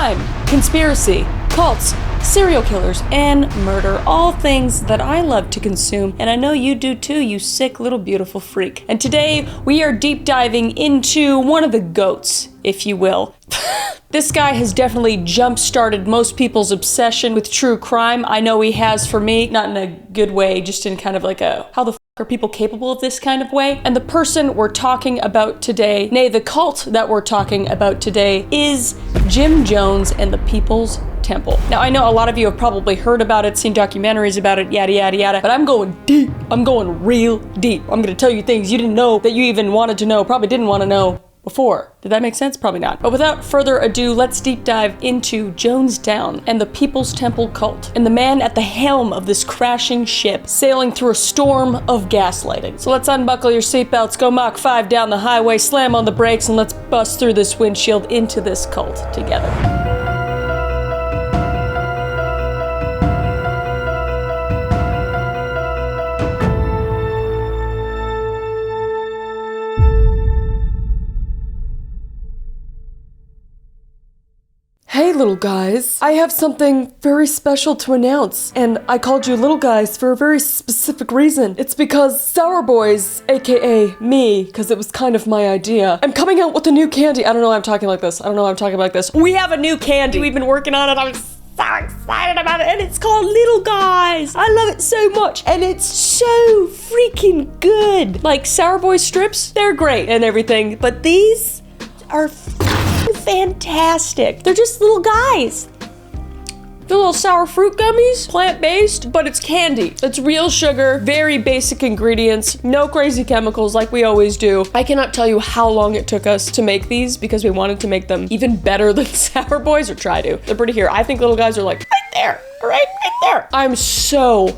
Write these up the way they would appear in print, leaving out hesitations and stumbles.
crime, conspiracy, cults, serial killers, and murder. All things that I love to consume, and I know you do too, you sick little beautiful freak. And today, we are deep diving into one of the GOATs, if you will. This guy has definitely jump-started most people's obsession with true crime. I know he has for me, not in a good way, just in kind of like a, how the f are people capable of this kind of way? And the person we're talking about today, nay, the cult that we're talking about today, is Jim Jones and the People's Temple. Now, I know a lot of you have probably heard about it, seen documentaries about it, yada, yada, yada, but I'm going deep. I'm going real deep. I'm gonna tell you things you didn't know that you even wanted to know, probably didn't want to know before. Did that make sense? Probably not. But without further ado, let's deep dive into Jonestown and the People's Temple cult, and the man at the helm of this crashing ship sailing through a storm of gaslighting. So let's unbuckle your seatbelts, go Mach 5 down the highway, slam on the brakes, and let's bust through this windshield into this cult together. Hey little guys, I have something very special to announce, and I called you little guys for a very specific reason. It's because Sour Boys, aka me, because it was kind of my idea, I'm coming out with a new candy. I don't know why I'm talking like this. We have a new candy. We've been working on it. I'm so excited about it, and it's called Little Guys. I love it so much, and it's so freaking good. Like Sour Boys strips, they're great and everything, but these are fantastic. They're just little guys. The little sour fruit gummies, plant-based, but it's candy. It's real sugar, very basic ingredients, no crazy chemicals like we always do. I cannot tell you how long it took us to make these because we wanted to make them even better than Sour Boys, or try to. They're pretty here. I think little guys are like right there. Right there. I'm so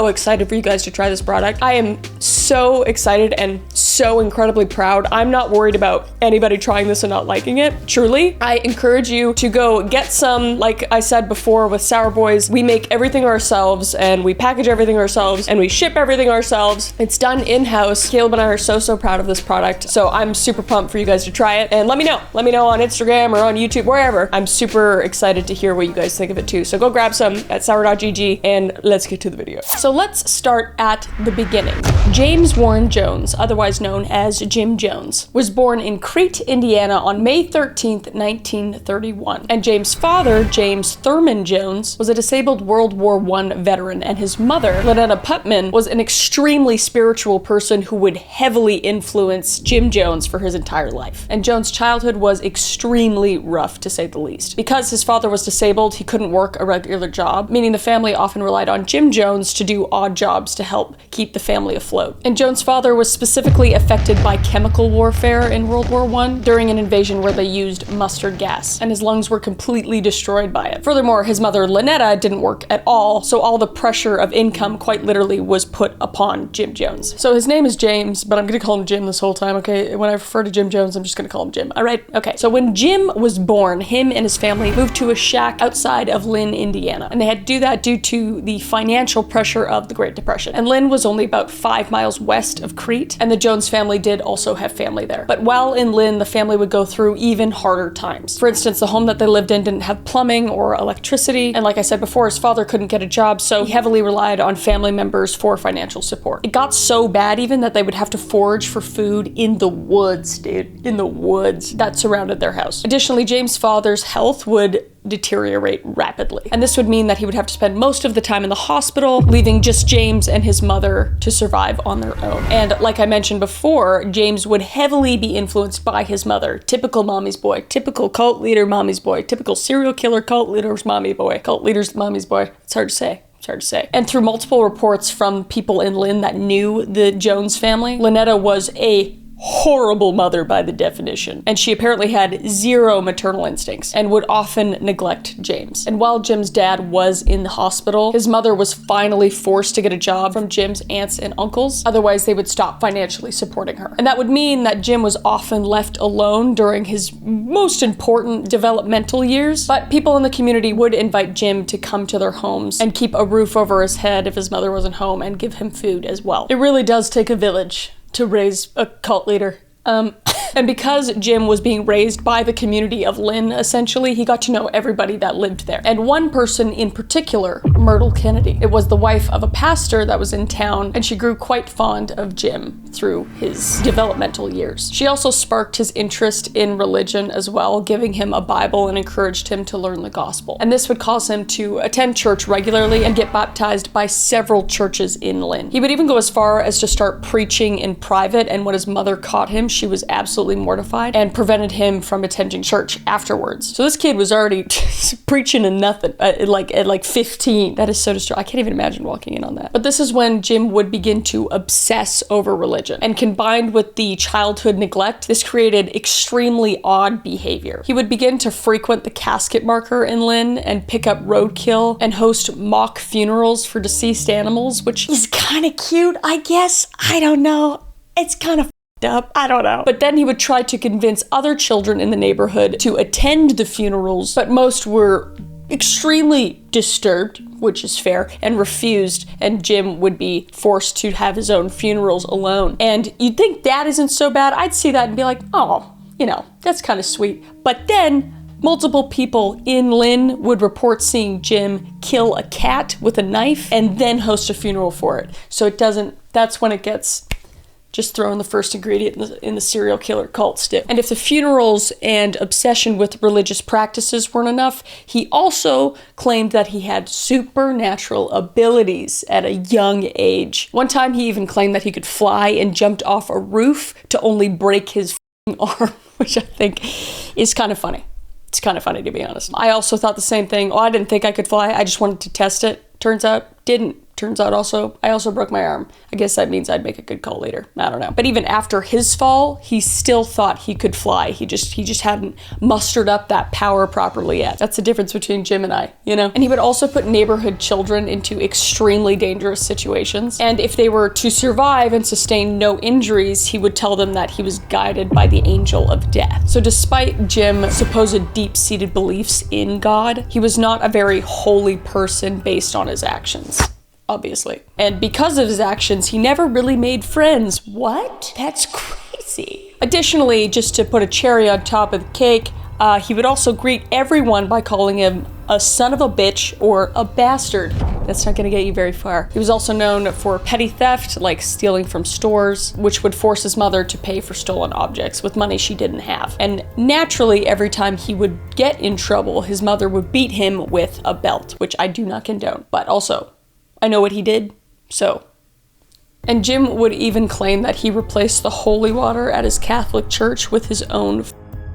excited for you guys to try this product. I am so excited and so incredibly proud. I'm not worried about anybody trying this and not liking it. Truly, I encourage you to go get some. Like I said before with Sour Boys, we make everything ourselves and we package everything ourselves and we ship everything ourselves. It's done in-house. Caleb and I are so proud of this product. So I'm super pumped for you guys to try it, and let me know. Let me know on Instagram or on YouTube, wherever. I'm super excited to hear what you guys think of it too. So go grab some at sour.gg and let's get to the video. So let's start at the beginning. James Warren Jones, otherwise known as Jim Jones, was born in Crete, Indiana on May 13th, 1931. And James' father, James Thurman Jones, was a disabled World War I veteran, and his mother, Lynetta Putman, was an extremely spiritual person who would heavily influence Jim Jones for his entire life. And Jones' childhood was extremely rough, to say the least. Because his father was disabled, he couldn't work a regular job, meaning the family often relied on Jim Jones to do odd jobs to help keep the family afloat. And Jones' father was specifically affected by chemical warfare in World War I during an invasion where they used mustard gas, and his lungs were completely destroyed by it. Furthermore, his mother Lynetta didn't work at all, so all the pressure of income quite literally was put upon Jim Jones. So his name is James, but I'm gonna call him Jim this whole time, okay? When I refer to Jim Jones, I'm just gonna call him Jim, all right? Okay, so when Jim was born, him and his family moved to a shack outside of Lynn, Indiana, and they had to do that due to the financial pressure of the Great Depression. And Lynn was only about 5 miles west of Crete, and the Jones family did also have family there. But while in Lynn, the family would go through even harder times. For instance, the home that they lived in didn't have plumbing or electricity, and like I said before, his father couldn't get a job, so he heavily relied on family members for financial support. It got so bad even that they would have to forage for food in the woods, dude. In the woods that surrounded their house. Additionally, James' father's health would deteriorate rapidly. And this would mean that he would have to spend most of the time in the hospital, leaving just James and his mother to survive on their own. And like I mentioned before, James would heavily be influenced by his mother. Typical mommy's boy, typical cult leader mommy's boy, typical serial killer cult leader's mommy boy, cult leader's mommy's boy. It's hard to say. It's hard to say. And through multiple reports from people in Lynn that knew the Jones family, Lynetta was a horrible mother by the definition, and she apparently had zero maternal instincts and would often neglect James. And while Jim's dad was in the hospital, his mother was finally forced to get a job from Jim's aunts and uncles, otherwise they would stop financially supporting her. And that would mean that Jim was often left alone during his most important developmental years, but people in the community would invite Jim to come to their homes and keep a roof over his head if his mother wasn't home, and give him food as well. It really does take a village to raise a cult leader. And because Jim was being raised by the community of Lynn, essentially, he got to know everybody that lived there. And one person in particular, Myrtle Kennedy. It was the wife of a pastor that was in town, and she grew quite fond of Jim through his developmental years. She also sparked his interest in religion as well, giving him a Bible and encouraged him to learn the gospel. And this would cause him to attend church regularly and get baptized by several churches in Lynn. He would even go as far as to start preaching in private, and when his mother caught him, she was absolutely mortified and prevented him from attending church afterwards. So this kid was already preaching in nothing at like 15. That is so disturbing. I can't even imagine walking in on that. But this is when Jim would begin to obsess over religion. And combined with the childhood neglect, this created extremely odd behavior. He would begin to frequent the casket marker in Lynn and pick up roadkill and host mock funerals for deceased animals, which is kind of cute, I guess. I don't know. It's kind of up. I don't know. But then he would try to convince other children in the neighborhood to attend the funerals, but most were extremely disturbed, which is fair, and refused, and Jim would be forced to have his own funerals alone. And you'd think that isn't so bad. I'd see that and be like, oh, you know, that's kind of sweet. But then multiple people in Lynn would report seeing Jim kill a cat with a knife and then host a funeral for it. So it doesn't, that's when it gets just throwing the first ingredient in the serial killer cult stick. And if the funerals and obsession with religious practices weren't enough, he also claimed that he had supernatural abilities at a young age. One time he even claimed that he could fly and jumped off a roof to only break his arm, which I think is kind of funny. It's kind of funny, to be honest. I also thought the same thing. Oh, I didn't think I could fly. I just wanted to test it. Turns out, didn't. Turns out I also broke my arm. I guess that means I'd make a good call later. I don't know. But even after his fall, he still thought he could fly. He just hadn't mustered up that power properly yet. That's the difference between Jim and I, you know? And he would also put neighborhood children into extremely dangerous situations. And if they were to survive and sustain no injuries, he would tell them that he was guided by the angel of death. So despite Jim's supposed deep-seated beliefs in God, he was not a very holy person based on his actions. Obviously. And because of his actions, he never really made friends. What? That's crazy. Additionally, just to put a cherry on top of the cake, he would also greet everyone by calling him a son of a bitch or a bastard. That's not gonna get you very far. He was also known for petty theft, like stealing from stores, which would force his mother to pay for stolen objects with money she didn't have. And naturally, every time he would get in trouble, his mother would beat him with a belt, which I do not condone. But also, I know what he did, so. And Jim would even claim that he replaced the holy water at his Catholic church with his own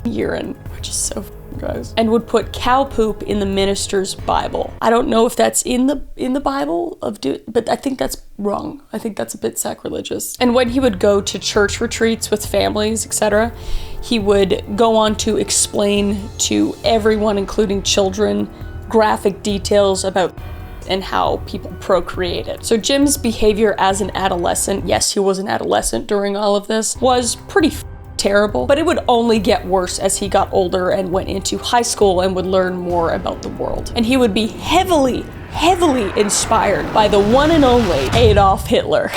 urine, which is so gross, and would put cow poop in the minister's Bible. I don't know if that's in the Bible but I think that's wrong. I think that's a bit sacrilegious. And when he would go to church retreats with families, etc., he would go on to explain to everyone, including children, graphic details about and how people procreated. So Jim's behavior as an adolescent, yes, he was an adolescent during all of this, was pretty terrible, but it would only get worse as he got older and went into high school and would learn more about the world. And he would be heavily inspired by the one and only Adolf Hitler.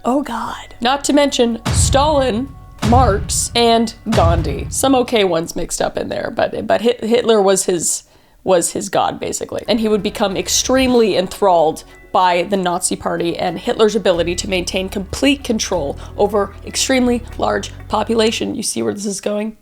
Oh God. Not to mention Stalin, Marx, and Gandhi. Some okay ones mixed up in there, but Hitler was his god, basically. And he would become extremely enthralled by the Nazi Party and Hitler's ability to maintain complete control over extremely large population. You see where this is going?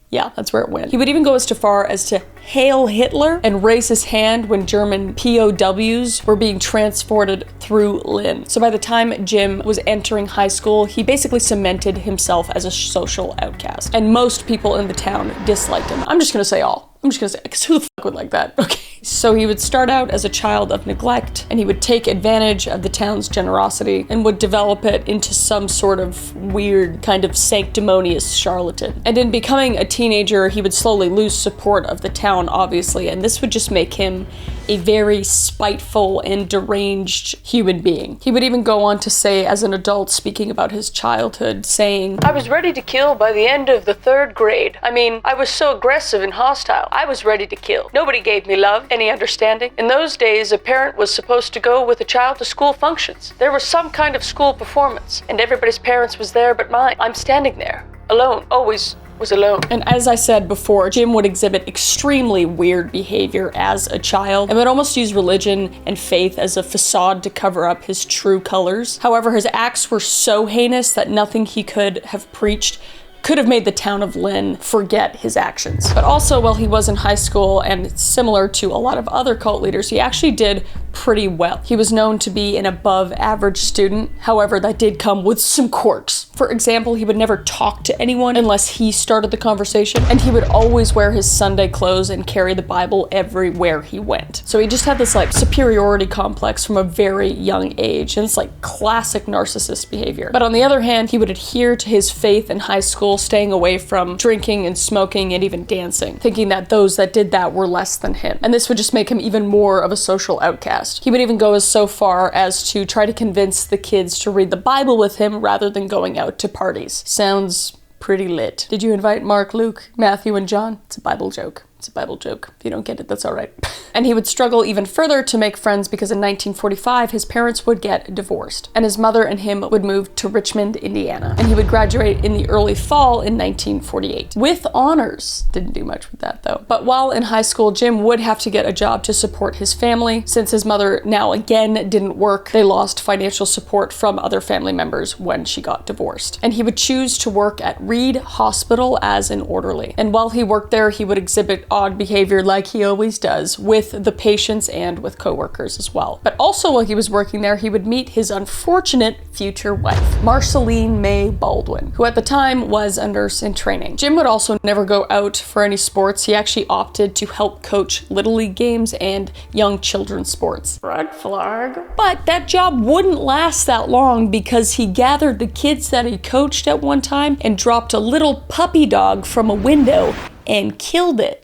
Yeah, that's where it went. He would even go as far as to hail Hitler and raise his hand when German POWs were being transported through Lynn. So by the time Jim was entering high school, he basically cemented himself as a social outcast. And most people in the town disliked him. I'm just gonna say all. I'm just gonna say, because who the fuck would like that? Okay. So he would start out as a child of neglect, and he would take advantage of the town's generosity and would develop it into some sort of weird kind of sanctimonious charlatan. And in becoming a teenager, he would slowly lose support of the town, obviously, and this would just make him a very spiteful and deranged human being. He would even go on to say, as an adult, speaking about his childhood, saying, "I was ready to kill by the end of the 3rd grade. I mean, I was so aggressive and hostile. I was ready to kill." school. Nobody gave me love, any understanding. In those days, a parent was supposed to go with a child to school functions. There was some kind of school performance, and everybody's parents was there but mine. I'm standing there, alone, always was alone. And as I said before, Jim would exhibit extremely weird behavior as a child and would almost use religion and faith as a facade to cover up his true colors. However, his acts were so heinous that nothing he could have preached could have made the town of Lynn forget his actions. But also, while he was in high school, and similar to a lot of other cult leaders, he actually did pretty well. He was known to be an above average student. However, that did come with some quirks. For example, he would never talk to anyone unless he started the conversation, and he would always wear his Sunday clothes and carry the Bible everywhere he went. So he just had this like superiority complex from a very young age, and it's like classic narcissist behavior. But on the other hand, he would adhere to his faith in high school, staying away from drinking and smoking and even dancing, thinking that those that did that were less than him. And this would just make him even more of a social outcast. He would even go as so far as to try to convince the kids to read the Bible with him rather than going out to parties. Sounds pretty lit. Did you invite Mark, Luke, Matthew, and John? It's a Bible joke. It's a Bible joke. If you don't get it, that's all right. And he would struggle even further to make friends because in 1945, his parents would get divorced, and his mother and him would move to Richmond, Indiana. And he would graduate in the early fall in 1948 with honors. Didn't do much with that though. But while in high school, Jim would have to get a job to support his family. Since his mother now again didn't work, they lost financial support from other family members when she got divorced. And he would choose to work at Reed Hospital as an orderly. And while he worked there, he would exhibit odd behavior like he always does with the patients and with coworkers as well. But also while he was working there, he would meet his unfortunate future wife, Marceline May Baldwin, who at the time was a nurse in training. Jim would also never go out for any sports. He actually opted to help coach Little League games and young children's sports. Red flag. But that job wouldn't last that long because he gathered the kids that he coached at one time and dropped a little puppy dog from a window and killed it.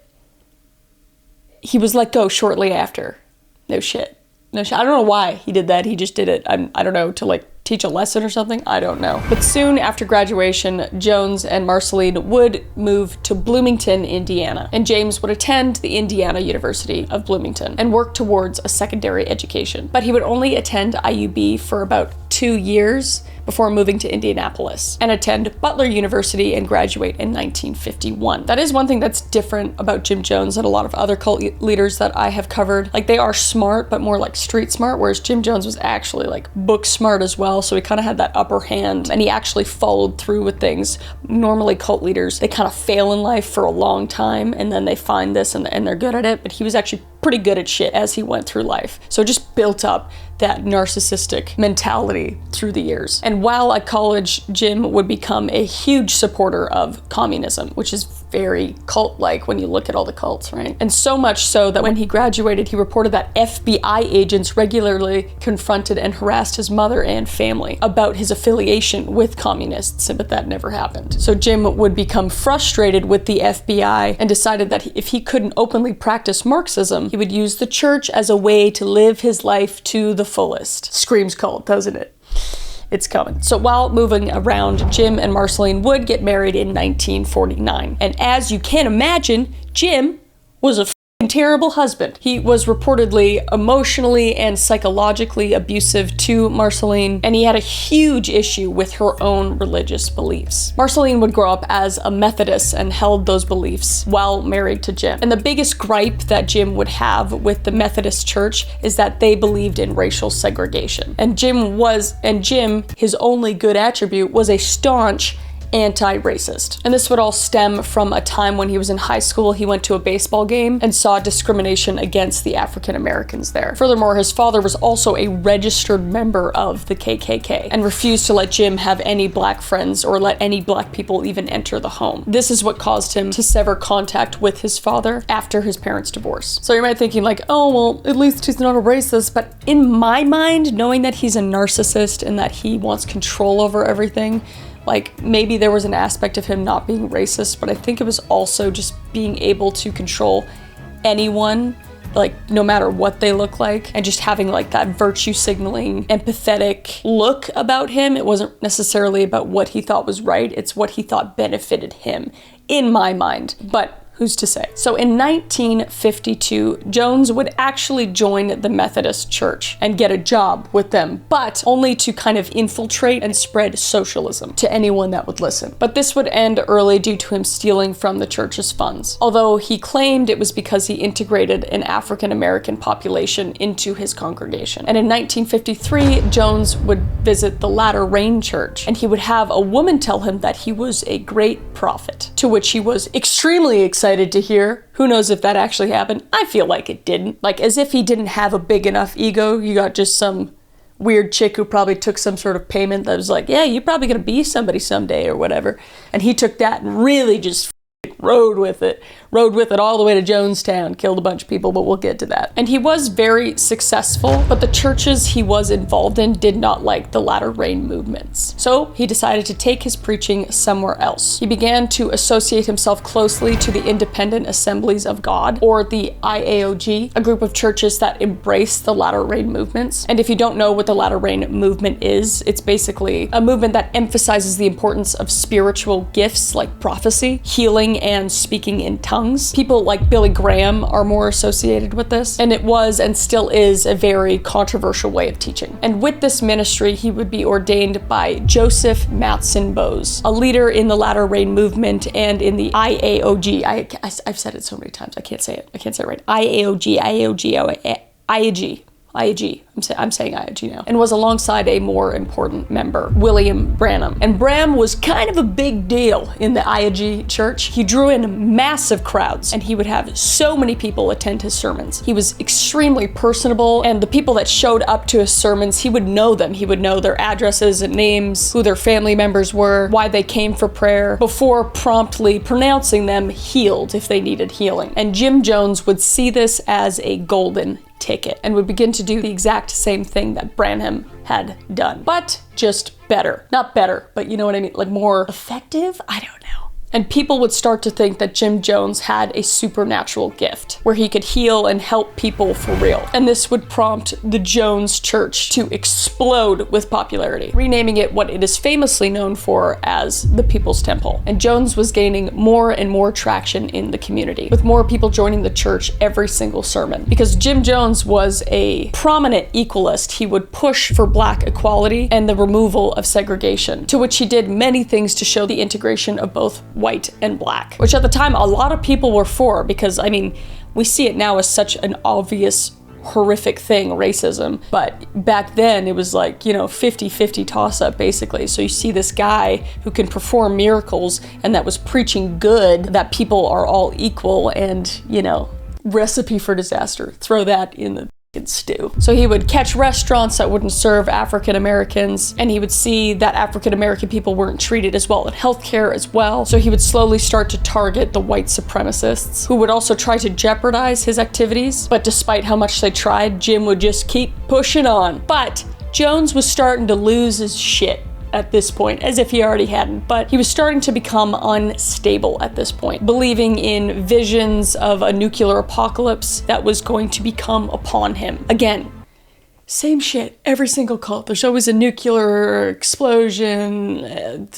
He was let go shortly after. No shit. No shit. I don't know why he did that. He just did it. I don't know, to like teach a lesson or something. I don't know. But soon after graduation, Jones and Marceline would move to Bloomington, Indiana. And James would attend the Indiana University of Bloomington and work towards a secondary education. But he would only attend IUB for about 2 years before moving to Indianapolis and attend Butler University and graduate in 1951. That is one thing that's different about Jim Jones and a lot of other cult leaders that I have covered. Like, they are smart, but more like street smart, whereas Jim Jones was actually like book smart as well, so he kind of had that upper hand and he actually followed through with things. Normally cult leaders, they kind of fail in life for a long time and then they find this and they're good at it, but he was actually pretty good at shit as he went through life. So it just built up that narcissistic mentality through the years. And while at college, Jim would become a huge supporter of communism, which is very cult-like when you look at all the cults, right? And so much so that when he graduated, he reported that FBI agents regularly confronted and harassed his mother and family about his affiliation with communists, but that never happened. So Jim would become frustrated with the FBI and decided that if he couldn't openly practice Marxism, he would use the church as a way to live his life to the fullest. Screams cult, doesn't it? It's coming. So while moving around, Jim and Marceline would get married in 1949. And as you can imagine, Jim was a terrible husband. He was reportedly emotionally and psychologically abusive to Marceline, and he had a huge issue with her own religious beliefs. Marceline would grow up as a Methodist and held those beliefs while married to Jim. And the biggest gripe that Jim would have with the Methodist Church is that they believed in racial segregation. And Jim, his only good attribute was a staunch anti-racist. And this would all stem from a time when he was in high school. He went to a baseball game and saw discrimination against the African Americans there. Furthermore, his father was also a registered member of the KKK and refused to let Jim have any black friends or let any black people even enter the home. This is what caused him to sever contact with his father after his parents' divorce. So you might be thinking like, oh, well, at least he's not a racist. But in my mind, knowing that he's a narcissist and that he wants control over everything, like, maybe there was an aspect of him not being racist, but I think it was also just being able to control anyone, like, no matter what they look like, and just having like that virtue signaling, empathetic look about him. It wasn't necessarily about what he thought was right, it's what he thought benefited him, in my mind. But Who's to say? So in 1952, Jones would actually join the Methodist Church and get a job with them, but only to kind of infiltrate and spread socialism to anyone that would listen. But this would end early due to him stealing from the church's funds, although he claimed it was because he integrated an African-American population into his congregation. And in 1953, Jones would visit the Latter Rain Church, and he would have a woman tell him that he was a great prophet, to which he was extremely excited to hear. Who knows if that actually happened? I feel like it didn't. Like, as if he didn't have a big enough ego. You got just some weird chick who probably took some sort of payment that was like, yeah, you're probably gonna be somebody someday or whatever. And he took that and really just rode with it all the way to Jonestown, killed a bunch of people, but we'll get to that. And he was very successful, but the churches he was involved in did not like the Latter Rain movements. So he decided to take his preaching somewhere else. He began to associate himself closely to the Independent Assemblies of God, or the IAOG, a group of churches that embrace the Latter Rain movements. And if you don't know what the Latter Rain movement is, it's basically a movement that emphasizes the importance of spiritual gifts like prophecy, healing, and speaking in tongues. People like Billy Graham are more associated with this, and it was and still is a very controversial way of teaching. And with this ministry, he would be ordained by Joseph Matson Bowes, a leader in the Latter Rain movement and in the IAOG. I've said it so many times, I can't say it right. IAG. I'm saying IAG now, and was alongside a more important member, William Branham. And Branham was kind of a big deal in the IAG church. He drew in massive crowds, and he would have so many people attend his sermons. He was extremely personable, and the people that showed up to his sermons, he would know them. He would know their addresses and names, who their family members were, why they came for prayer, before promptly pronouncing them healed if they needed healing. And Jim Jones would see this as a golden ticket and would begin to do the exact same thing that Branham had done, but just better. Not better, but you know what I mean? Like more effective? I don't know. And people would start to think that Jim Jones had a supernatural gift where he could heal and help people for real. And this would prompt the Jones Church to explode with popularity, renaming it what it is famously known for as the People's Temple. And Jones was gaining more and more traction in the community, with more people joining the church every single sermon. Because Jim Jones was a prominent equalist, he would push for Black equality and the removal of segregation, to which he did many things to show the integration of both white and Black, which at the time a lot of people were for, because I mean, we see it now as such an obvious horrific thing, racism, but back then it was like, you know, 50-50 toss-up basically. So you see this guy who can perform miracles and that was preaching good, that people are all equal, and you know, recipe for disaster. Throw that in the stew. So he would catch restaurants that wouldn't serve African Americans, and he would see that African American people weren't treated as well in healthcare as well. So he would slowly start to target the white supremacists, who would also try to jeopardize his activities. But despite how much they tried, Jim would just keep pushing on. But Jones was starting to lose his shit at this point, as if he already hadn't, but he was starting to become unstable at this point, believing in visions of a nuclear apocalypse that was going to become upon him. Again, same shit, every single cult. There's always a nuclear explosion,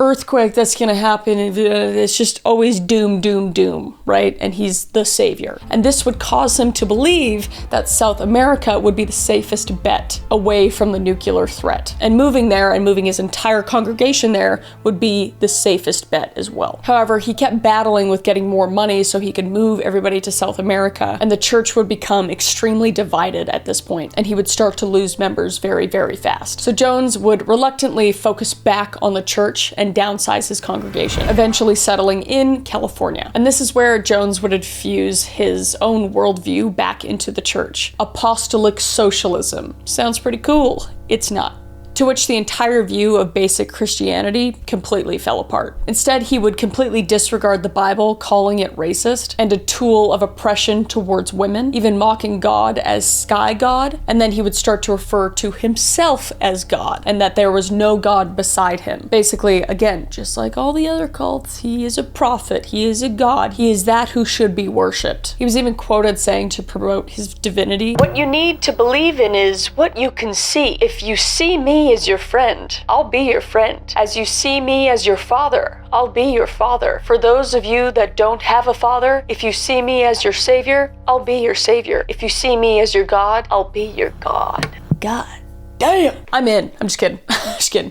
earthquake that's gonna happen. It's just always doom, doom, doom, right? And he's the savior. And this would cause him to believe that South America would be the safest bet away from the nuclear threat. And moving there and moving his entire congregation there would be the safest bet as well. However, he kept battling with getting more money so he could move everybody to South America, and the church would become extremely divided at this point, and he would start to lose members very, very fast. So Jones would reluctantly focus back on the church and downsize his congregation, eventually settling in California. And this is where Jones would infuse his own worldview back into the church. Apostolic socialism. Sounds pretty cool. It's not. To which the entire view of basic Christianity completely fell apart. Instead, he would completely disregard the Bible, calling it racist and a tool of oppression towards women, even mocking God as Sky God, and then he would start to refer to himself as God, and that there was no God beside him. Basically, again, just like all the other cults, he is a prophet, he is a God, he is that who should be worshipped. He was even quoted saying to promote his divinity, "What you need to believe in is what you can see. If you see me, me as your friend, I'll be your friend. As you see me as your father, I'll be your father. For those of you that don't have a father, if you see me as your savior, I'll be your savior. If you see me as your God, I'll be your God. God damn. I'm in. I'm just kidding. Just kidding.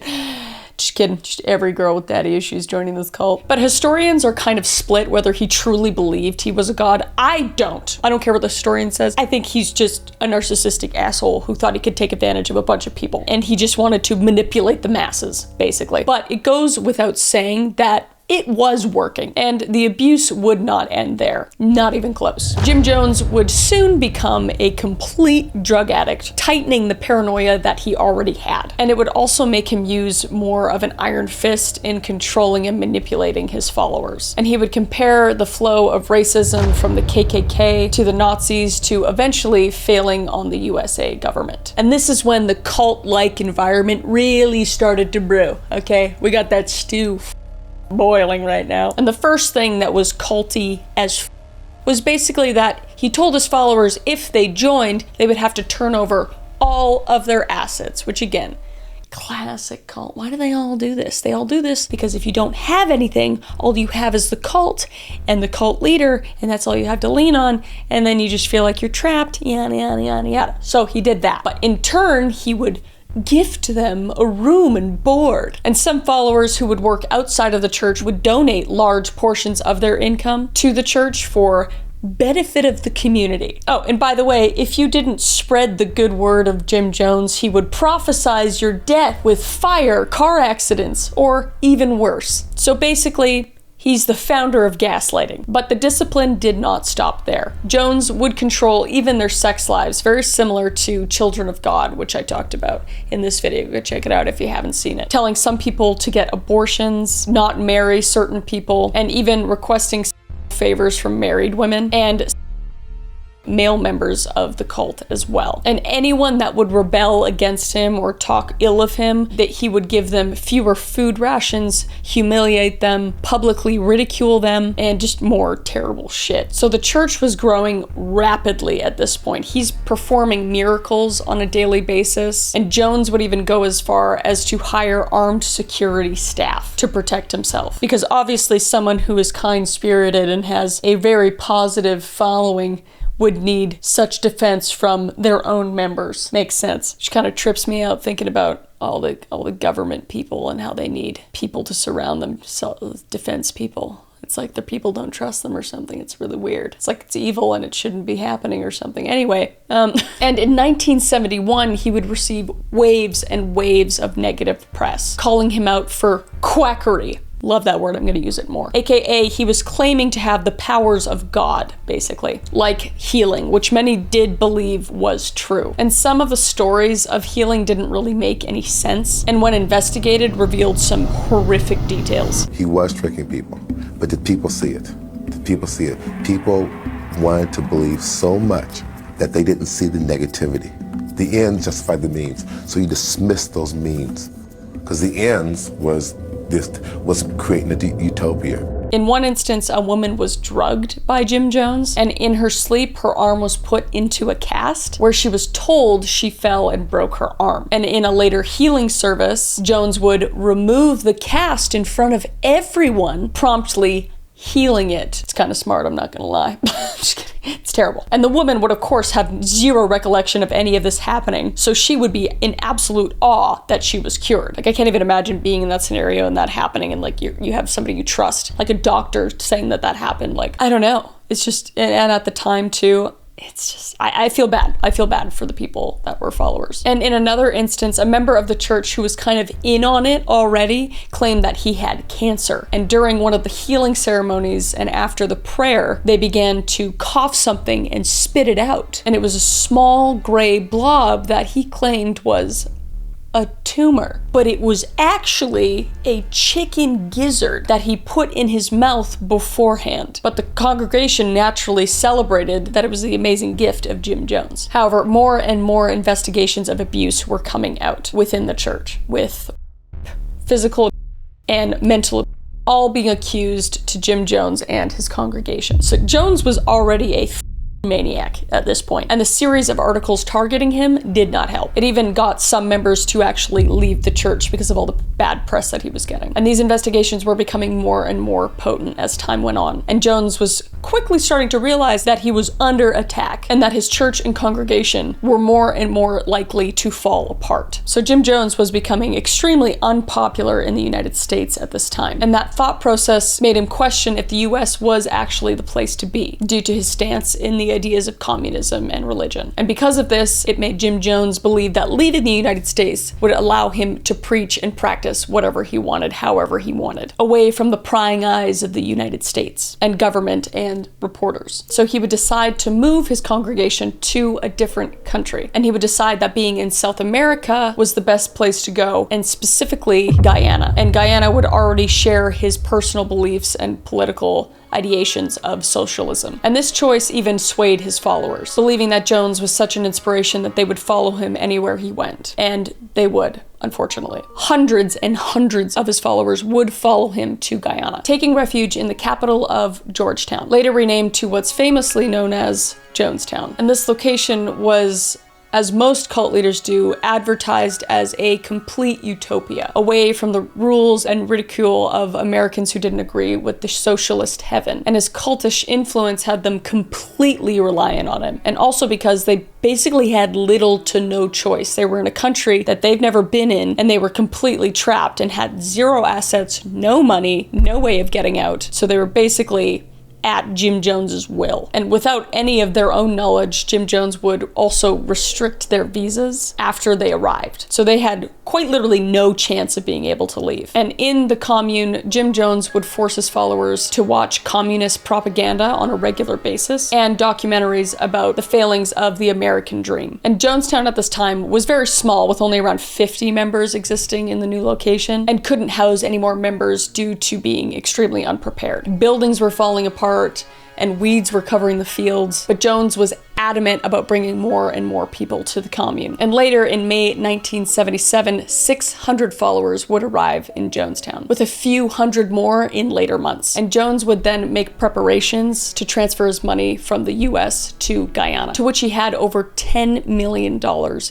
Just kidding. Just every girl with daddy issues joining this cult. But historians are kind of split whether he truly believed he was a god. I don't care what the historian says. I think he's just a narcissistic asshole who thought he could take advantage of a bunch of people. And he just wanted to manipulate the masses, basically. But it goes without saying that it was working, and the abuse would not end there. Not even close. Jim Jones would soon become a complete drug addict, tightening the paranoia that he already had. And it would also make him use more of an iron fist in controlling and manipulating his followers. And he would compare the flow of racism from the KKK to the Nazis to eventually failing on the USA government. And this is when the cult-like environment really started to brew, okay? We got that stew boiling right now. And the first thing that was culty as was basically that he told his followers if they joined, they would have to turn over all of their assets, which again, classic cult. Why do they all do this? They all do this because if you don't have anything, all you have is the cult and the cult leader, and that's all you have to lean on, and then you just feel like you're trapped, yada, yada, yada, yada. So he did that. But in turn, he would gift them a room and board. And some followers who would work outside of the church would donate large portions of their income to the church for benefit of the community. Oh, and by the way, if you didn't spread the good word of Jim Jones, he would prophesize your death with fire, car accidents, or even worse. So basically, he's the founder of gaslighting. But the discipline did not stop there. Jones would control even their sex lives, very similar to Children of God, which I talked about in this video. Go check it out if you haven't seen it. Telling some people to get abortions, not marry certain people, and even requesting favors from married women and male members of the cult as well. And anyone that would rebel against him or talk ill of him, that he would give them fewer food rations, humiliate them, publicly ridicule them, and just more terrible shit. So the church was growing rapidly at this point. He's performing miracles on a daily basis, and Jones would even go as far as to hire armed security staff to protect himself. Because obviously someone who is kind-spirited and has a very positive following would need such defense from their own members. Makes sense. Which kind of trips me out thinking about all the government people and how they need people to surround them, defense people. It's like the people don't trust them or something. It's really weird. It's like it's evil and it shouldn't be happening or something. Anyway, and in 1971, he would receive waves and waves of negative press, calling him out for quackery. Love that word, I'm gonna use it more. AKA, he was claiming to have the powers of God, basically, like healing, which many did believe was true. And some of the stories of healing didn't really make any sense, and when investigated, revealed some horrific details. He was tricking people, but did people see it? Did people see it? People wanted to believe so much that they didn't see the negativity. The ends justified the means, so he dismissed those means, because the ends was creating a utopia. In one instance, a woman was drugged by Jim Jones, and in her sleep, her arm was put into a cast where she was told she fell and broke her arm. And in a later healing service, Jones would remove the cast in front of everyone, promptly healing it. It's kind of smart, I'm not gonna lie. Just kidding. It's terrible. And the woman would, of course, have zero recollection of any of this happening, so she would be in absolute awe that she was cured. Like, I can't even imagine being in that scenario and that happening, and like you have somebody you trust, like a doctor saying that happened. Like, I don't know. It's just, and at the time too, it's just, I feel bad. I feel bad for the people that were followers. And in another instance, a member of the church who was kind of in on it already claimed that he had cancer. And during one of the healing ceremonies and after the prayer, they began to cough something and spit it out. And it was a small gray blob that he claimed was a tumor, but it was actually a chicken gizzard that he put in his mouth beforehand. But the congregation naturally celebrated that it was the amazing gift of Jim Jones. However, more and more investigations of abuse were coming out within the church, with physical and mental all being accused to Jim Jones and his congregation. So Jones was already a maniac at this point, and the series of articles targeting him did not help. It even got some members to actually leave the church because of all the bad press that he was getting. And these investigations were becoming more and more potent as time went on, and Jones was quickly starting to realize that he was under attack and that his church and congregation were more and more likely to fall apart. So Jim Jones was becoming extremely unpopular in the United States at this time, and that thought process made him question if the US was actually the place to be, due to his stance in the ideas of communism and religion. And because of this, it made Jim Jones believe that leaving the United States would allow him to preach and practice whatever he wanted, however he wanted, away from the prying eyes of the United States and government and reporters. So he would decide to move his congregation to a different country, and he would decide that being in South America was the best place to go, and specifically Guyana. And Guyana would already share his personal beliefs and political ideations of socialism. And this choice even swayed his followers, believing that Jones was such an inspiration that they would follow him anywhere he went. And they would, unfortunately. Hundreds and hundreds of his followers would follow him to Guyana, taking refuge in the capital of Georgetown, later renamed to what's famously known as Jonestown. And this location was, as most cult leaders do, advertised as a complete utopia, away from the rules and ridicule of Americans who didn't agree with the socialist heaven. And his cultish influence had them completely reliant on him. And also because they basically had little to no choice. They were in a country that they've never been in, and they were completely trapped and had zero assets, no money, no way of getting out. So they were basically at Jim Jones's will. And without any of their own knowledge, Jim Jones would also restrict their visas after they arrived. So they had quite literally no chance of being able to leave. And in the commune, Jim Jones would force his followers to watch communist propaganda on a regular basis and documentaries about the failings of the American dream. And Jonestown at this time was very small, with only around 50 members existing in the new location, and couldn't house any more members due to being extremely unprepared. Buildings were falling apart and weeds were covering the fields, but Jones was adamant about bringing more and more people to the commune. And later, in May 1977, 600 followers would arrive in Jonestown, with a few hundred more in later months. And Jones would then make preparations to transfer his money from the US to Guyana, to which he had over $10 million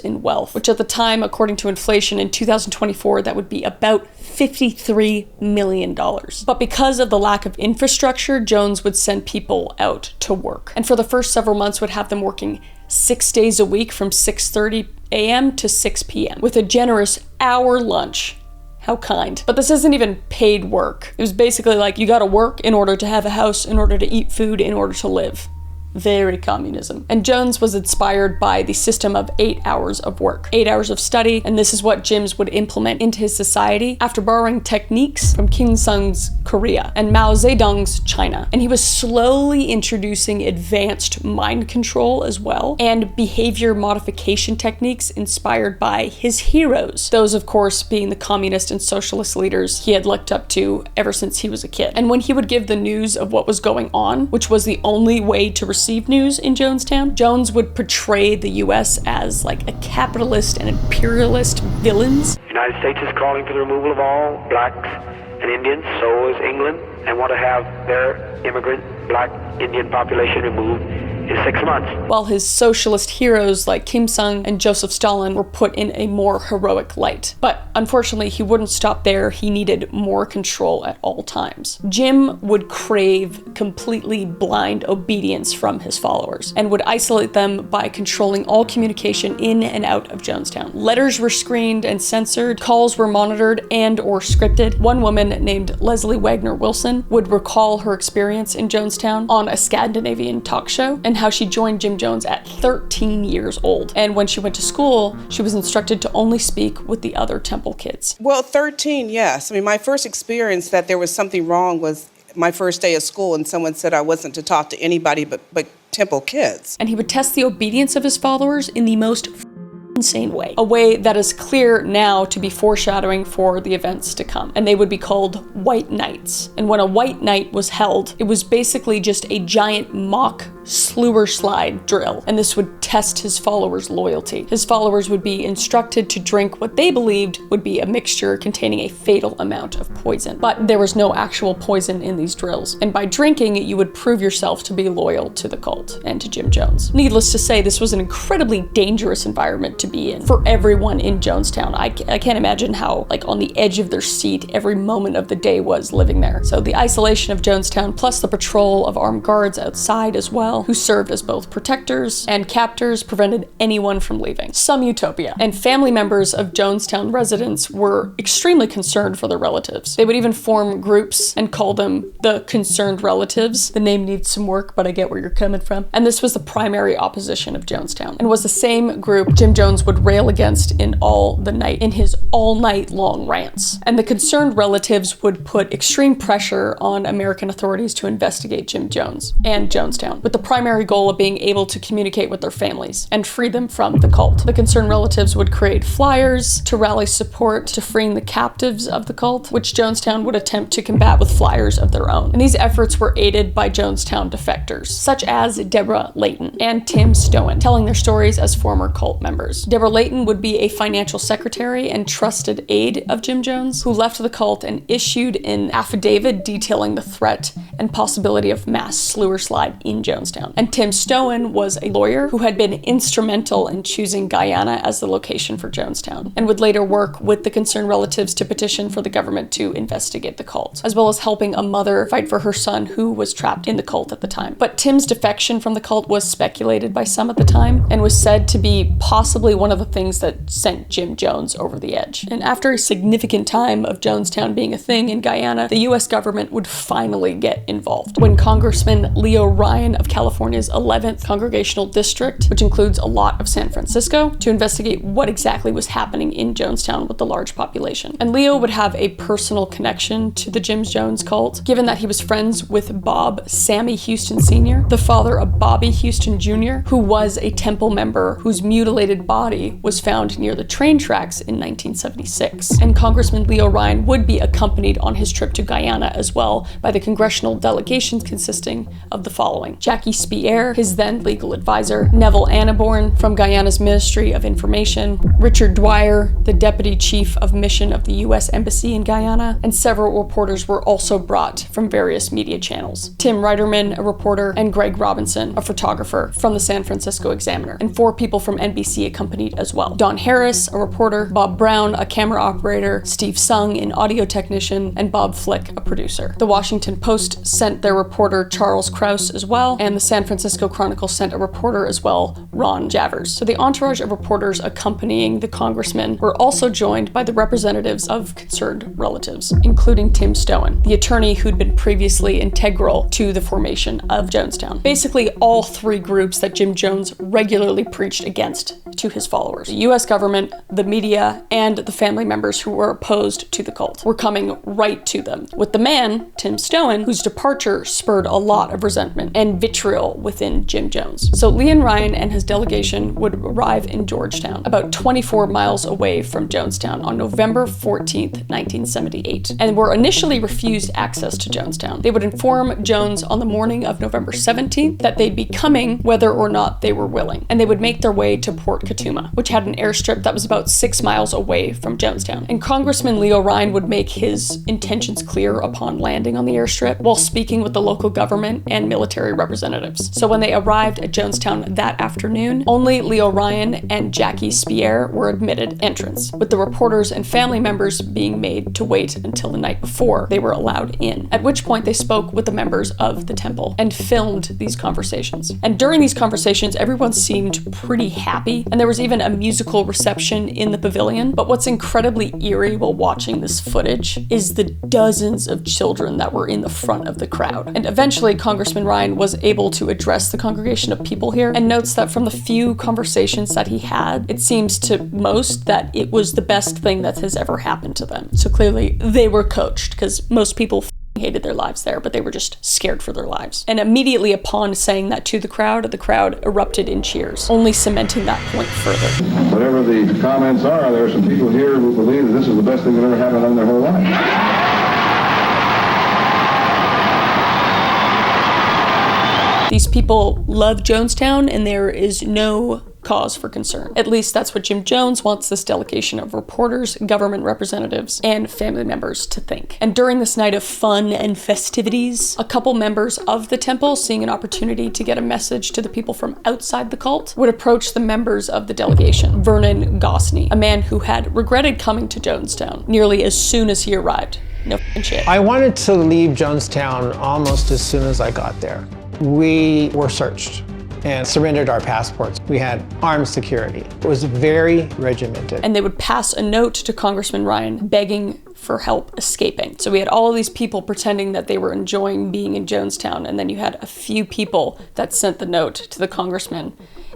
in wealth, which at the time, according to inflation in 2024, that would be about $53 million. But because of the lack of infrastructure, Jones would send people out to work. And for the first several months would have them working 6 days a week from 6:30 a.m. to 6 p.m. with a generous hour lunch. How kind. But this isn't even paid work. It was basically like, you gotta work in order to have a house, in order to eat food, in order to live. Very communism. And Jones was inspired by the system of 8 hours of work, 8 hours of study, and this is what Jims would implement into his society after borrowing techniques from Kim Il-sung's Korea and Mao Zedong's China. And he was slowly introducing advanced mind control as well, and behavior modification techniques inspired by his heroes. Those, of course, being the communist and socialist leaders he had looked up to ever since he was a kid. And when he would give the news of what was going on, which was the only way to receive news in Jonestown, Jones would portray the US as like a capitalist and imperialist villains. The United States is calling for the removal of all blacks and Indians, so is England, and want to have their immigrant black Indian population removed in 6 months. While his socialist heroes like Kim Il-sung and Joseph Stalin were put in a more heroic light. But unfortunately, he wouldn't stop there. He needed more control at all times. Jim would crave completely blind obedience from his followers and would isolate them by controlling all communication in and out of Jonestown. Letters were screened and censored, calls were monitored and or scripted. One woman named Leslie Wagner Wilson would recall her experience in Jonestown on a Scandinavian talk show, and how she joined Jim Jones at 13 years old. And when she went to school, she was instructed to only speak with the other Temple kids. Well, 13, yes. I mean, my first experience that there was something wrong was my first day of school, and someone said I wasn't to talk to anybody but Temple kids. And he would test the obedience of his followers in the most insane way. A way that is clear now to be foreshadowing for the events to come. And they would be called White Nights. And when a White Night was held, it was basically just a giant mock slewer slide drill, and this would test his followers' loyalty. His followers would be instructed to drink what they believed would be a mixture containing a fatal amount of poison. But there was no actual poison in these drills, and by drinking, you would prove yourself to be loyal to the cult and to Jim Jones. Needless to say, this was an incredibly dangerous environment to be in for everyone in Jonestown. I can't imagine how, like, on the edge of their seat every moment of the day was living there. So the isolation of Jonestown, plus the patrol of armed guards outside as well, who served as both protectors and captors, prevented anyone from leaving. Some utopia. And family members of Jonestown residents were extremely concerned for their relatives. They would even form groups and call them the concerned relatives. The name needs some work, but I get where you're coming from. And this was the primary opposition of Jonestown, and was the same group Jim Jones would rail against in his all-night long rants. And the concerned relatives would put extreme pressure on American authorities to investigate Jim Jones and Jonestown, with the primary goal of being able to communicate with their families and free them from the cult. The concerned relatives would create flyers to rally support to freeing the captives of the cult, which Jonestown would attempt to combat with flyers of their own. And these efforts were aided by Jonestown defectors, such as Deborah Layton and Tim Stowen, telling their stories as former cult members. Deborah Layton would be a financial secretary and trusted aide of Jim Jones, who left the cult and issued an affidavit detailing the threat and possibility of mass slewer slide in Jonestown. And Tim Stowen was a lawyer who had been instrumental in choosing Guyana as the location for Jonestown, and would later work with the concerned relatives to petition for the government to investigate the cult, as well as helping a mother fight for her son who was trapped in the cult at the time. But Tim's defection from the cult was speculated by some at the time, and was said to be possibly one of the things that sent Jim Jones over the edge. And after a significant time of Jonestown being a thing in Guyana, the US government would finally get involved when Congressman Leo Ryan of California's 11th Congressional District, which includes a lot of San Francisco, to investigate what exactly was happening in Jonestown with the large population. And Leo would have a personal connection to the Jim Jones cult, given that he was friends with Bob Sammy Houston Sr., the father of Bobby Houston Jr., who was a temple member whose mutilated body was found near the train tracks in 1976. And Congressman Leo Ryan would be accompanied on his trip to Guyana as well by the congressional delegations consisting of the following: Jackie Speier, his then legal advisor; Neville Anaborn from Guyana's Ministry of Information; Richard Dwyer, the deputy chief of mission of the U.S. Embassy in Guyana; and several reporters were also brought from various media channels. Tim Reiterman, a reporter, and Greg Robinson, a photographer from the San Francisco Examiner, and 4 people from NBC accompanied as well: Don Harris, a reporter; Bob Brown, a camera operator; Steve Sung, an audio technician; and Bob Flick, a producer. The Washington Post sent their reporter Charles Krause as well, and the San Francisco Chronicle sent a reporter as well, Ron Javers. So the entourage of reporters accompanying the congressman were also joined by the representatives of concerned relatives, including Tim Stowen, the attorney who'd been previously integral to the formation of Jonestown. Basically, all 3 groups that Jim Jones regularly preached against to his followers: the US government, the media, and the family members who were opposed to the cult were coming right to them, with the man, Tim Stowen, whose departure spurred a lot of resentment and vitriol within Jim Jones. So Leon Ryan and his delegation would arrive in Georgetown, about 24 miles away from Jonestown, on November 14th, 1978, and were initially refused access to Jonestown. They would inform Jones on the morning of November 17th that they'd be coming whether or not they were willing, and they would make their way to Port Katuma, which had an airstrip that was about 6 miles away from Jonestown. And Congressman Leo Ryan would make his intentions clear upon landing on the airstrip while speaking with the local government and military representatives. So when they arrived at Jonestown that afternoon, only Leo Ryan and Jackie Speier were admitted entrance, with the reporters and family members being made to wait until the night before they were allowed in, at which point they spoke with the members of the temple and filmed these conversations. And during these conversations, everyone seemed pretty happy, and there was even a musical reception in the pavilion. But what's incredibly eerie while watching this footage is the dozens of children that were in the front of the crowd. And eventually, Congressman Ryan was able to address the congregation of people here, and notes that from the few conversations that he had, it seems to most that it was the best thing that has ever happened to them. So clearly, they were coached, because most people hated their lives there, but they were just scared for their lives. And immediately upon saying that to the crowd erupted in cheers, only cementing that point further. Whatever the comments are, there are some people here who believe that this is the best thing that ever happened in their whole life. These people love Jonestown, and there is no cause for concern. At least that's what Jim Jones wants this delegation of reporters, government representatives, and family members to think. And during this night of fun and festivities, a couple members of the temple, seeing an opportunity to get a message to the people from outside the cult, would approach the members of the delegation. Vernon Gosney, a man who had regretted coming to Jonestown nearly as soon as he arrived. No f***ing shit. I wanted to leave Jonestown almost as soon as I got there. We were searched and surrendered our passports. We had armed security. It was very regimented. And they would pass a note to Congressman Ryan begging for help escaping. So we had all of these people pretending that they were enjoying being in Jonestown, and then you had a few people that sent the note to the congressman.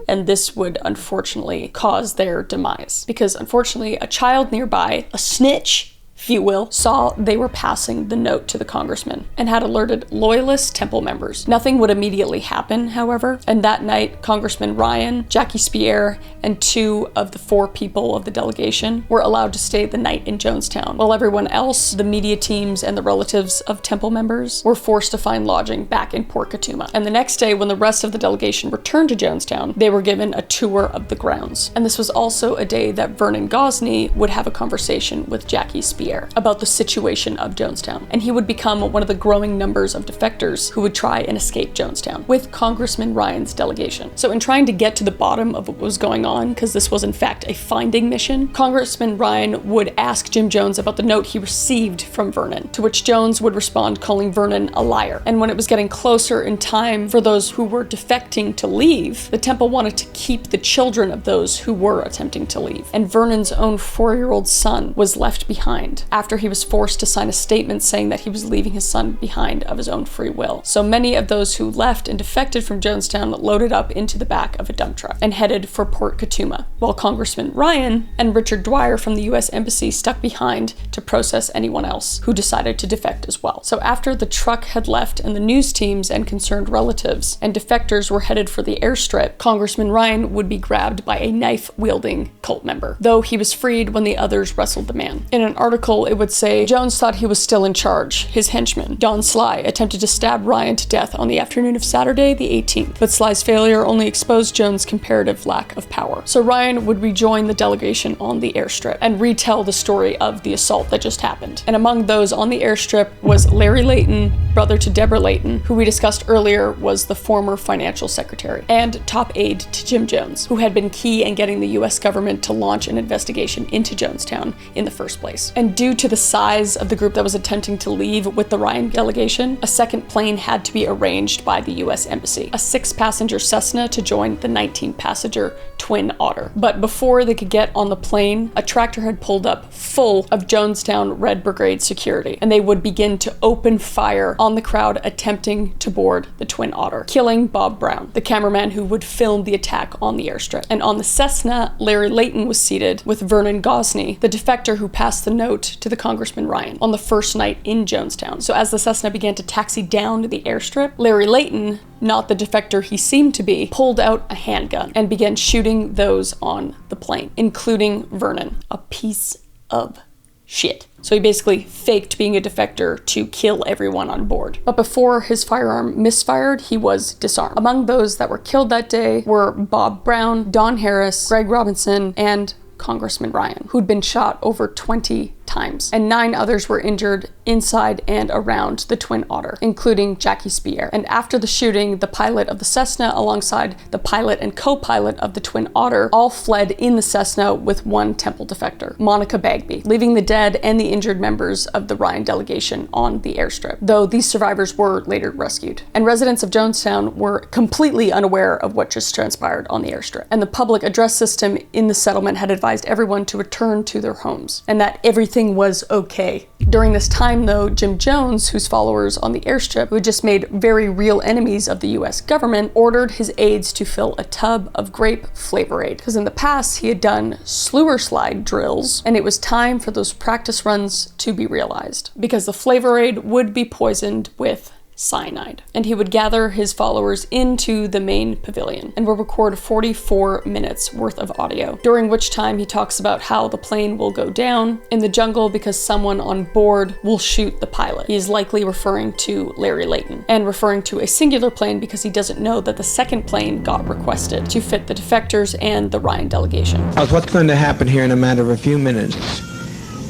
And this would unfortunately cause their demise. Because unfortunately, a child nearby, a snitch, if you will, saw they were passing the note to the congressman and had alerted loyalist temple members. Nothing would immediately happen, however, and that night, Congressman Ryan, Jackie Speier, and 2 of the 4 people of the delegation were allowed to stay the night in Jonestown, while everyone else, the media teams and the relatives of temple members, were forced to find lodging back in Port Coutuma. And the next day, when the rest of the delegation returned to Jonestown, they were given a tour of the grounds. And this was also a day that Vernon Gosney would have a conversation with Jackie Speier about the situation of Jonestown, and he would become one of the growing numbers of defectors who would try and escape Jonestown with Congressman Ryan's delegation. So in trying to get to the bottom of what was going on, because this was in fact a finding mission, Congressman Ryan would ask Jim Jones about the note he received from Vernon, to which Jones would respond calling Vernon a liar. And when it was getting closer in time for those who were defecting to leave, the temple wanted to keep the children of those who were attempting to leave. And Vernon's own 4-year-old son was left behind after he was forced to sign a statement saying that he was leaving his son behind of his own free will. So many of those who left and defected from Jonestown loaded up into the back of a dump truck and headed for Port Coutuma, while Congressman Ryan and Richard Dwyer from the U.S. Embassy stuck behind to process anyone else who decided to defect as well. So after the truck had left and the news teams and concerned relatives and defectors were headed for the airstrip, Congressman Ryan would be grabbed by a knife-wielding cult member, though he was freed when the others wrestled the man. In an article, it would say, Jones thought he was still in charge. His henchman, Don Sly, attempted to stab Ryan to death on the afternoon of Saturday, the 18th, but Sly's failure only exposed Jones' comparative lack of power. So Ryan would rejoin the delegation on the airstrip and retell the story of the assault that just happened. And among those on the airstrip was Larry Layton, brother to Deborah Layton, who we discussed earlier was the former financial secretary, and top aide to Jim Jones, who had been key in getting the U.S. government to launch an investigation into Jonestown in the first place. And due to the size of the group that was attempting to leave with the Ryan delegation, a second plane had to be arranged by the U.S. Embassy, a 6-passenger Cessna to join the 19-passenger Twin Otter. But before they could get on the plane, a tractor had pulled up full of Jonestown Red Brigade security, and they would begin to open fire on the crowd attempting to board the Twin Otter, killing Bob Brown, the cameraman who would film the attack on the airstrip. And on the Cessna, Larry Layton was seated with Vernon Gosney, the defector who passed the note to the Congressman Ryan on the first night in Jonestown. So as the Cessna began to taxi down to the airstrip, Larry Layton, not the defector he seemed to be, pulled out a handgun and began shooting those on the plane, including Vernon, a piece of shit. So he basically faked being a defector to kill everyone on board. But before his firearm misfired, he was disarmed. Among those that were killed that day were Bob Brown, Don Harris, Greg Robinson, and Congressman Ryan, who'd been shot over 20 times, and 9 others were injured inside and around the Twin Otter, including Jackie Speier. And after the shooting, the pilot of the Cessna alongside the pilot and co-pilot of the Twin Otter all fled in the Cessna with one temple defector, Monica Bagby, leaving the dead and the injured members of the Ryan delegation on the airstrip, though these survivors were later rescued. And residents of Jonestown were completely unaware of what just transpired on the airstrip, and the public address system in the settlement had advised everyone to return to their homes, and that everything was okay. During this time, though, Jim Jones, whose followers on the airstrip, who had just made very real enemies of the US government, ordered his aides to fill a tub of grape Flavor Aid, because in the past he had done slewer slide drills, and it was time for those practice runs to be realized, because the Flavor Aid would be poisoned with cyanide. And he would gather his followers into the main pavilion and would record 44 minutes worth of audio, during which time he talks about how the plane will go down in the jungle because someone on board will shoot the pilot. He is likely referring to Larry Layton, and referring to a singular plane because he doesn't know that the second plane got requested to fit the defectors and the Ryan delegation. What's going to happen here in a matter of a few minutes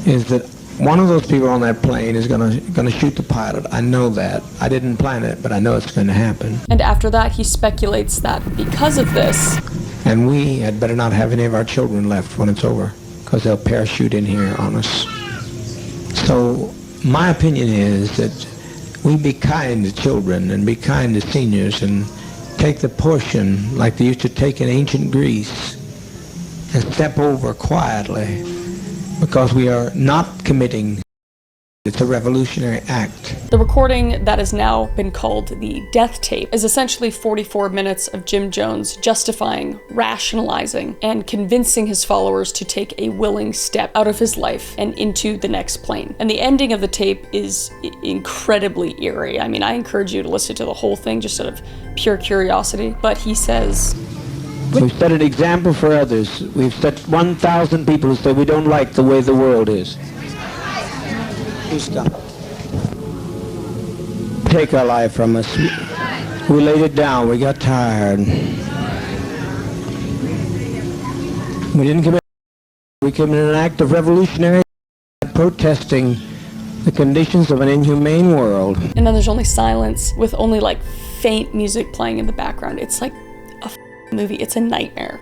is that one of those people on that plane is gonna shoot the pilot. I know that. I didn't plan it, but I know it's going to happen. And after that, he speculates that because of this, and we had better not have any of our children left when it's over, because they'll parachute in here on us. So my opinion is that we be kind to children and be kind to seniors and take the portion like they used to take in ancient Greece and step over quietly, because we are not committing. It's a revolutionary act. The recording that has now been called the death tape is essentially 44 minutes of Jim Jones justifying, rationalizing, and convincing his followers to take a willing step out of his life and into the next plane. And the ending of the tape is incredibly eerie. I mean, I encourage you to listen to the whole thing just out of pure curiosity. But he says, we've set an example for others. We've set 1,000 people who say we don't like the way the world is. Please stop. Take our life from us. We laid it down. We got tired. We didn't commit. We committed an act of revolutionary protesting the conditions of an inhumane world. And then there's only silence with only like faint music playing in the background. It's like a movie. It's a nightmare.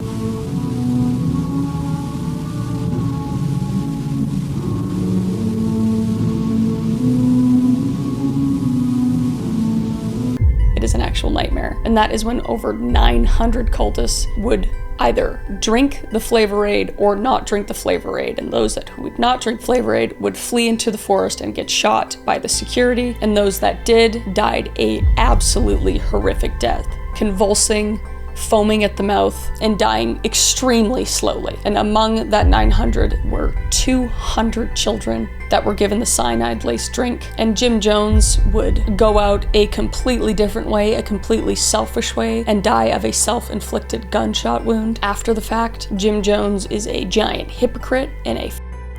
It is an actual nightmare. And that is when over 900 cultists would either drink the Flavor Aid or not drink the Flavor Aid. And those that would not drink Flavor Aid would flee into the forest and get shot by the security. And those that did died a absolutely horrific death, convulsing, foaming at the mouth, and dying extremely slowly. And among that 900 were 200 children that were given the cyanide-laced drink. And Jim Jones would go out a completely different way, a completely selfish way, and die of a self-inflicted gunshot wound after the fact. Jim Jones is a giant hypocrite and a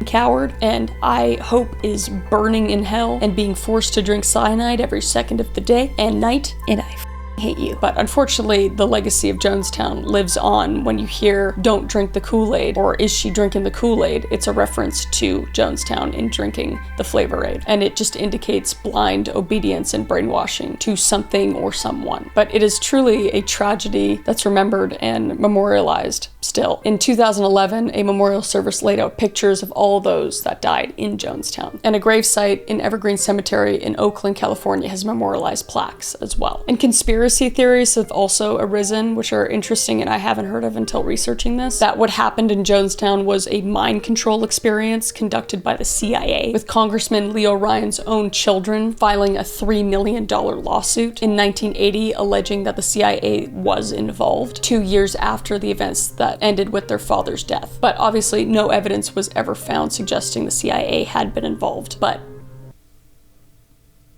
coward, and I hope is burning in hell and being forced to drink cyanide every second of the day and night, and I hate you. But unfortunately, the legacy of Jonestown lives on. When you hear "don't drink the Kool-Aid" or "is she drinking the Kool-Aid," it's a reference to Jonestown in drinking the Flavor Aid, and it just indicates blind obedience and brainwashing to something or someone. But it is truly a tragedy that's remembered and memorialized still. In 2011, a memorial service laid out pictures of all those that died in Jonestown, and a gravesite in Evergreen Cemetery in Oakland, California has memorialized plaques as well. And conspiracy theories have also arisen, which are interesting and I haven't heard of until researching this, that what happened in Jonestown was a mind control experience conducted by the CIA, with Congressman Leo Ryan's own children filing a $3 million lawsuit in 1980 alleging that the CIA was involved 2 years after the events that ended with their father's death. But obviously no evidence was ever found suggesting the CIA had been involved. But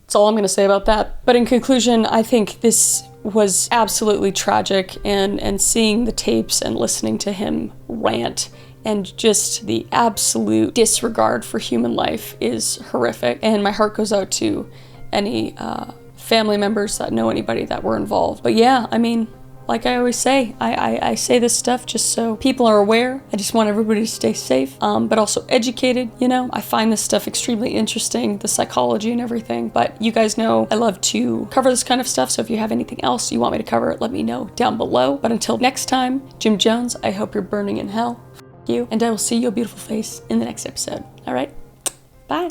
that's all I'm going to say about that. But in conclusion, I think this was absolutely tragic, and seeing the tapes and listening to him rant and just the absolute disregard for human life is horrific. And my heart goes out to any family members that know anybody that were involved. But yeah, I mean, like I always say, I say this stuff just so people are aware. I just want everybody to stay safe, but also educated, you know? I find this stuff extremely interesting, the psychology and everything, but you guys know I love to cover this kind of stuff, so if you have anything else you want me to cover, let me know down below. But until next time, Jim Jones, I hope you're burning in hell. F you, and I will see your beautiful face in the next episode. All right? Bye.